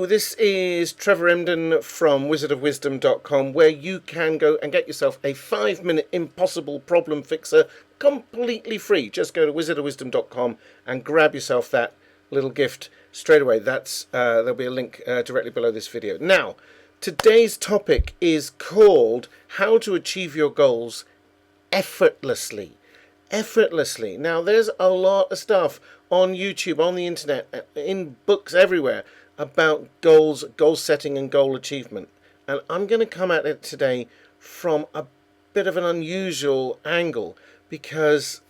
this is Trevor Emdon from wizardofwisdom.com, where you can go and get yourself a 5-minute impossible problem fixer completely free. Just go to wizardofwisdom.com and grab yourself that little gift straight away. There'll be a link directly below this video. Now, today's topic is called How to Achieve Your Goals Effortlessly. Effortlessly. Now, there's a lot of stuff on YouTube, on the internet, in books everywhere about goals, goal setting and goal achievement. And I'm going to come at it today from a bit of an unusual angle because,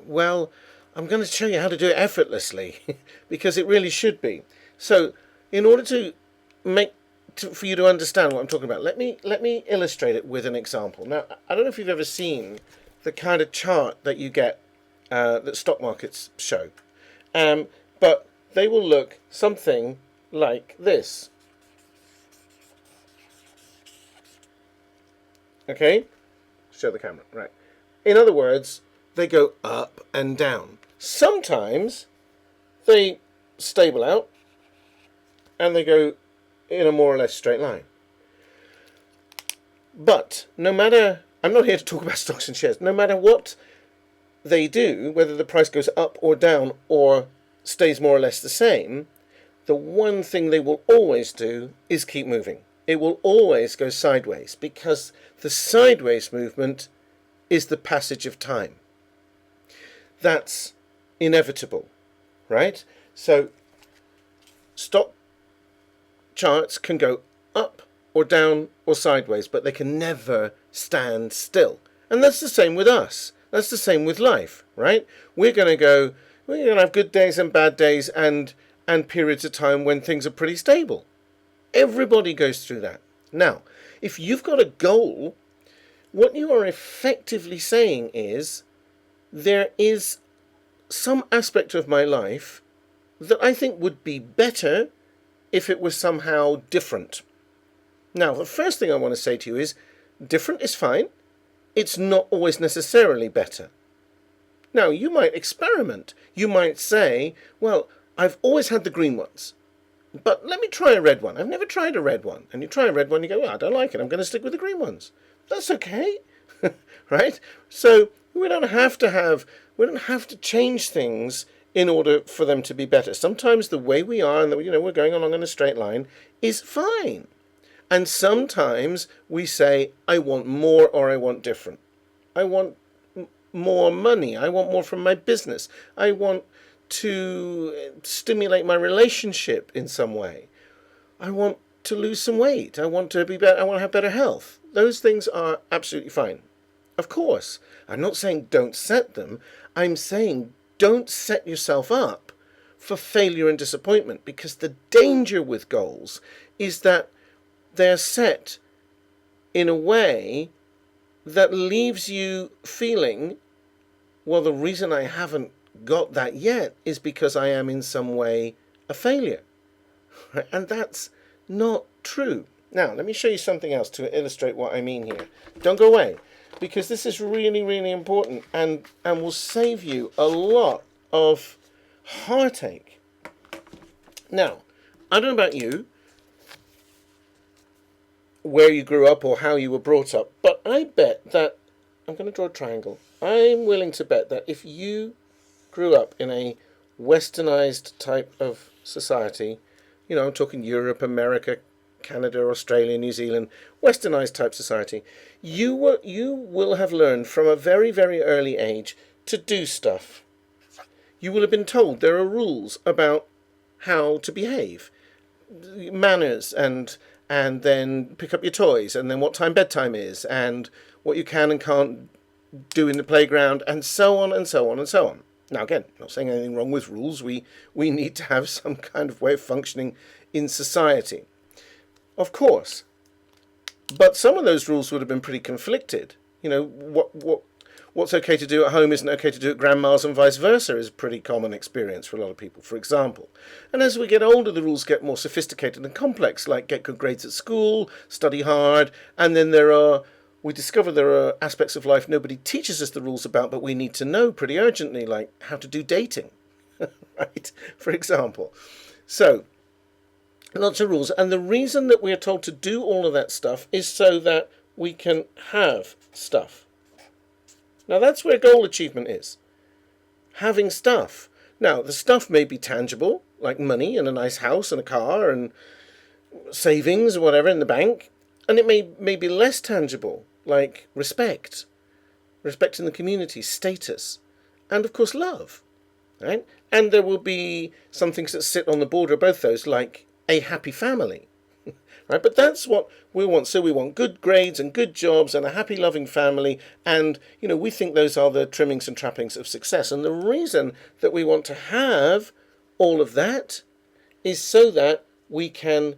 well, I'm going to show you how to do it effortlessly because it really should be. So in order for you to understand what I'm talking about, let me illustrate it with an example. Now, I don't know if you've ever seen the kind of chart that you get that stock markets show, but they will look something like this. Okay? Show the camera. Right. In other words, they go up and down. Sometimes they stable out and they go in a more or less straight line. But no matter, I'm not here to talk about stocks and shares, no matter what they do, whether the price goes up or down or stays more or less the same, the one thing they will always do is keep moving. It will always go sideways because the sideways movement is the passage of time. That's inevitable, right? So stock charts can go up or down or sideways, but they can never stand still. And that's the same with us. That's the same with life, right? We're going to have good days and bad days and periods of time when things are pretty stable. Everybody goes through that. Now, if you've got a goal, what you are effectively saying is there is some aspect of my life that I think would be better if it was somehow different. Now, the first thing I want to say to you is different is fine. It's not always necessarily better. Now, you might experiment. You might say, well, I've always had the green ones, but let me try a red one. I've never tried a red one. And you try a red one, you go, well, I don't like it. I'm going to stick with the green ones. That's okay, right? So we don't have to change things in order for them to be better. Sometimes the way we are and we're going along in a straight line is fine. And sometimes we say, I want more or I want different. I want more money. I want more from my business. I want to stimulate my relationship in some way. I want to lose some weight. I want to be better. I want to have better health. Those things are absolutely fine. Of course, I'm not saying don't set them. I'm saying don't set yourself up for failure and disappointment, because the danger with goals is that they're set in a way that leaves you feeling, well, the reason I haven't got that yet is because I am in some way a failure. And that's not true. Now, let me show you something else to illustrate what I mean here. Don't go away, because this is really, really important and will save you a lot of heartache. Now, I don't know about you, where you grew up or how you were brought up, but I bet that, I'm going to draw a triangle, I'm willing to bet that if you grew up in a westernized type of society, I'm talking Europe, America, Canada, Australia, New Zealand, westernized type society, you will have learned from a very, very early age to do stuff. You will have been told there are rules about how to behave, manners, and then pick up your toys, and then what time bedtime is, and what you can and can't do in the playground, and so on and so on and so on. Now, again, not saying anything wrong with rules. We need to have some kind of way of functioning in society, of course. But some of those rules would have been pretty conflicted. What's okay to do at home isn't okay to do at grandma's, and vice versa is a pretty common experience for a lot of people, for example. And as we get older, the rules get more sophisticated and complex, like get good grades at school, study hard, and then we discover there are aspects of life nobody teaches us the rules about, but we need to know pretty urgently, like how to do dating, right, for example. So Lots of rules. And the reason that we're told to do all of that stuff is so that we can have stuff. Now that's where goal achievement is. Having stuff. Now, the stuff may be tangible, like money and a nice house and a car and savings or whatever in the bank. And it may be less tangible, like respect in the community, status, and of course love. Right? And there will be some things that sit on the border of both those, like a happy family. Right? But that's what we want. So we want good grades and good jobs and a happy, loving family. And, we think those are the trimmings and trappings of success. And the reason that we want to have all of that is so that we can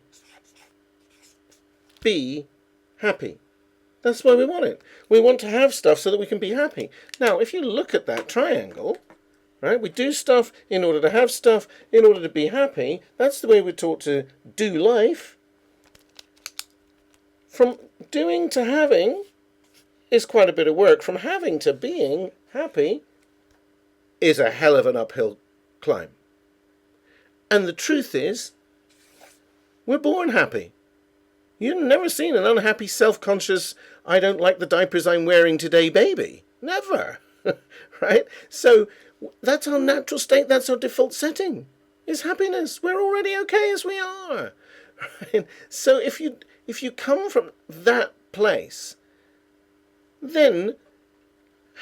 be happy. That's why we want it. We want to have stuff so that we can be happy. Now, if you look at that triangle, right, we do stuff in order to have stuff, in order to be happy. That's the way we're taught to do life. From doing to having is quite a bit of work. From having to being happy is a hell of an uphill climb. And the truth is, we're born happy. You've never seen an unhappy, self-conscious, I don't like the diapers I'm wearing today baby. Never. Right? So that's our natural state. That's our default setting. Is happiness. We're already okay as we are. Right? So if you come from that place, then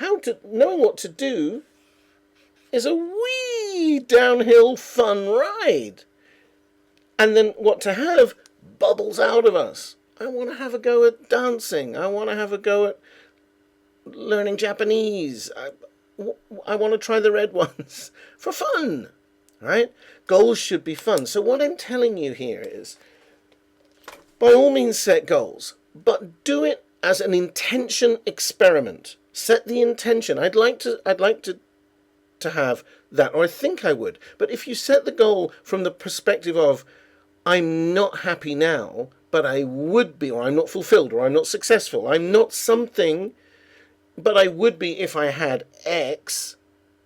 knowing what to do is a wee downhill fun ride. And then what to have bubbles out of us. I want to have a go at dancing. I want to have a go at learning Japanese. I want to try the red ones for fun. Right? Goals should be fun. So what I'm telling you here is, by all means set goals, but do it as an intention experiment. Set the intention. I'd like to have that, or I think I would. But if you set the goal from the perspective of, I'm not happy now, but I would be, or I'm not fulfilled, or I'm not successful, I'm not something, but I would be if I had X,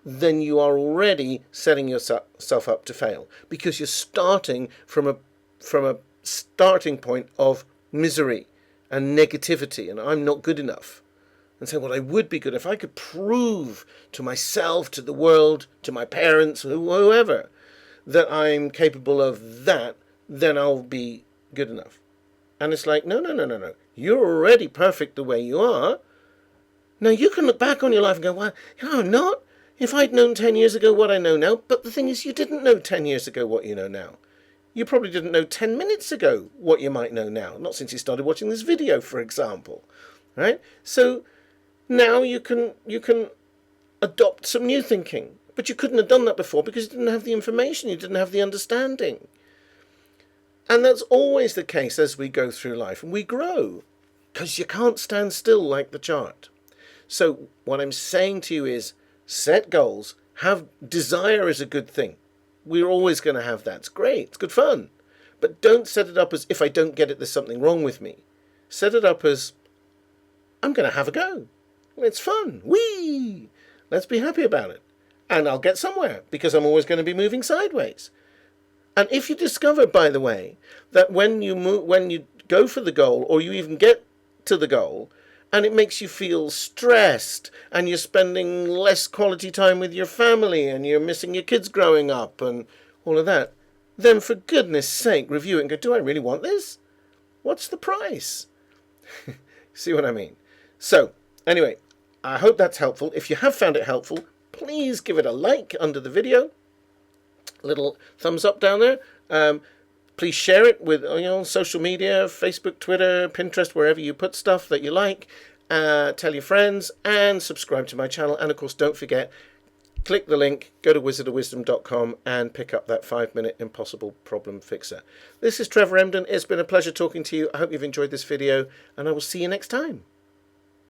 then you are already setting yourself up to fail, because you're starting from a starting point of misery and negativity, and I'm not good enough. And say, well, I would be good if I could prove to myself, to the world, to my parents, whoever, that I'm capable of that, then I'll be good enough. And it's like, no. You're already perfect the way you are. Now, you can look back on your life and go, well, I'm not. If I'd known 10 years ago what I know now, but the thing is, you didn't know 10 years ago what you know now. You probably didn't know 10 minutes ago what you might know now. Not since you started watching this video, for example. Right? So now you can adopt some new thinking. But you couldn't have done that before because you didn't have the information, you didn't have the understanding. And that's always the case as we go through life. And we grow because you can't stand still like the chart. So what I'm saying to you is, set goals. Have desire is a good thing. We're always going to have that. It's great. It's good fun. But don't set it up as, if I don't get it, there's something wrong with me. Set it up as, I'm going to have a go. It's fun. Whee! Let's be happy about it. And I'll get somewhere because I'm always going to be moving sideways. And if you discover, by the way, that when you go for the goal, or you even get to the goal, and it makes you feel stressed, and you're spending less quality time with your family, and you're missing your kids growing up, and all of that, then for goodness sake, review it and go, do I really want this? What's the price? See what I mean? So, anyway, I hope that's helpful. If you have found it helpful, please give it a like under the video. Little thumbs up down there. Please share it with social media, Facebook, Twitter, Pinterest, wherever you put stuff that you like. Tell your friends and subscribe to my channel. And of course, don't forget, click the link, go to wizardofwisdom.com and pick up that 5-minute impossible problem fixer. This is Trevor Emdon. It's been a pleasure talking to you. I hope you've enjoyed this video, and I will see you next time.